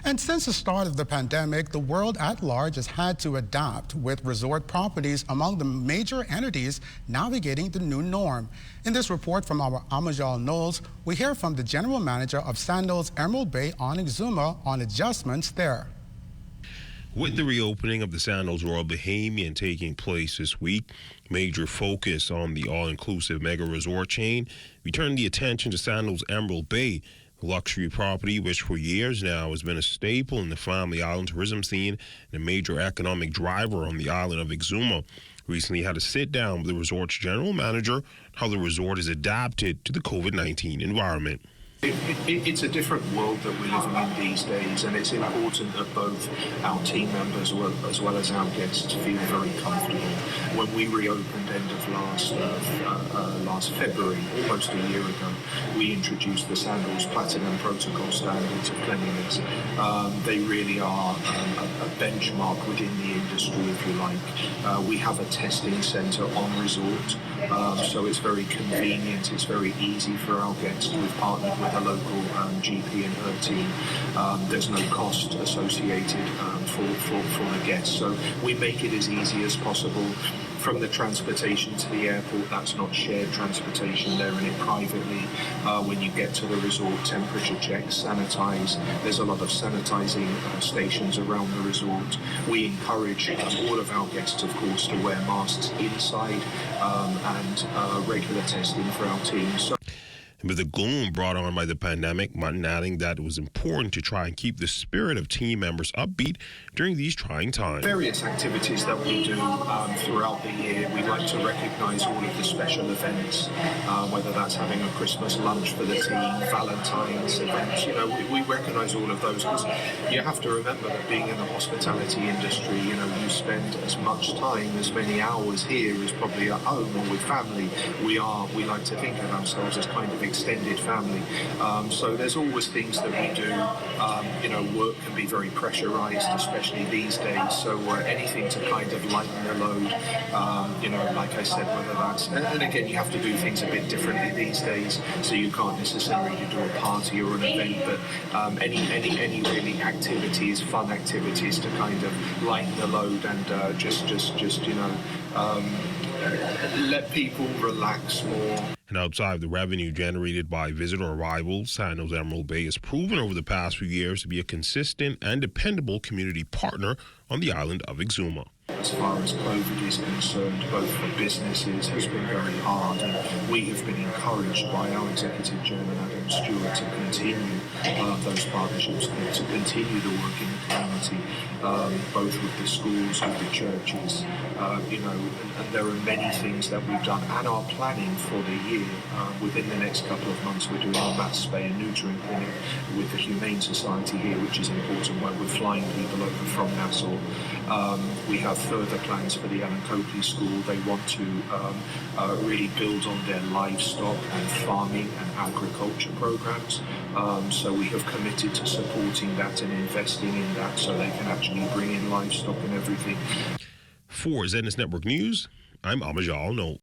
And since the start of the pandemic, the world at large has had to adapt, with resort properties among the major entities navigating the new norm. In this report from our Amajal Knowles, we hear from the general manager of Sandals Emerald Bay on Exuma on adjustments there. With the reopening of the Sandals Royal Bahamian taking place this week, major focus on the all-inclusive mega resort chain, we turned the attention to Sandals Emerald Bay, a luxury property which for years now has been a staple in the Family Island tourism scene and a major economic driver on the island of Exuma. Recently had a sit-down with the resort's general manager on how the resort has adapted to the COVID-19 environment. It's a different world that we're living in these days, and it's important that both our team members as well as our guests feel very comfortable. When we reopened end of last February, almost a year ago, we introduced the Sandals Platinum Protocol standards of cleanliness. They really are a benchmark within the industry, if you like. We have a testing centre on resort, so it's very convenient, it's very easy for our guests. We've partnered with a local GP and her team. There's no cost associated for the guests, so we make it as easy as possible. From the transportation to the airport, that's not shared transportation. They're in it privately. When you get to the resort, temperature checks, sanitize. There's a lot of sanitizing stations around the resort. We encourage all of our guests, of course, to wear masks inside and regular testing for our team. With the gloom brought on by the pandemic, Martin adding that it was important to try and keep the spirit of team members upbeat during these trying times. Various activities that we do throughout the year. We like to recognise all of the special events, whether that's having a Christmas lunch for the team, Valentine's events. We recognise all of those because you have to remember that being in the hospitality industry, you spend as much time, as many hours here as probably at home or with family. We like to think of ourselves as kind of extended family. So there's always things that we do. Work can be very pressurized, especially these days. So anything to kind of lighten the load, like I said, whether that's, and again, you have to do things a bit differently these days. So you can't necessarily do a party or an event, but any really activities, fun activities to kind of lighten the load and just let people relax more. And outside of the revenue generated by visitor arrivals, Sandals Emerald Bay has proven over the past few years to be a consistent and dependable community partner on the island of Exuma. As far as COVID is concerned, both for businesses, has been very hard, and we have been encouraged by our Executive Chairman Adam Stewart to continue those partnerships, to continue the work in the community, both with the schools, with the churches, and there are many things that we've done and are planning for the year. Within the next couple of months, we're doing a mass spay and neutering clinic with the Humane Society here, which is important, where we're flying people over from Nassau. We have further plans for the Ellen Copley School. They want to really build on their livestock and farming and agriculture programs. So we have committed to supporting that and investing in that so they can actually bring in livestock and everything. For ZNS Network News, I'm Amajal Knowles.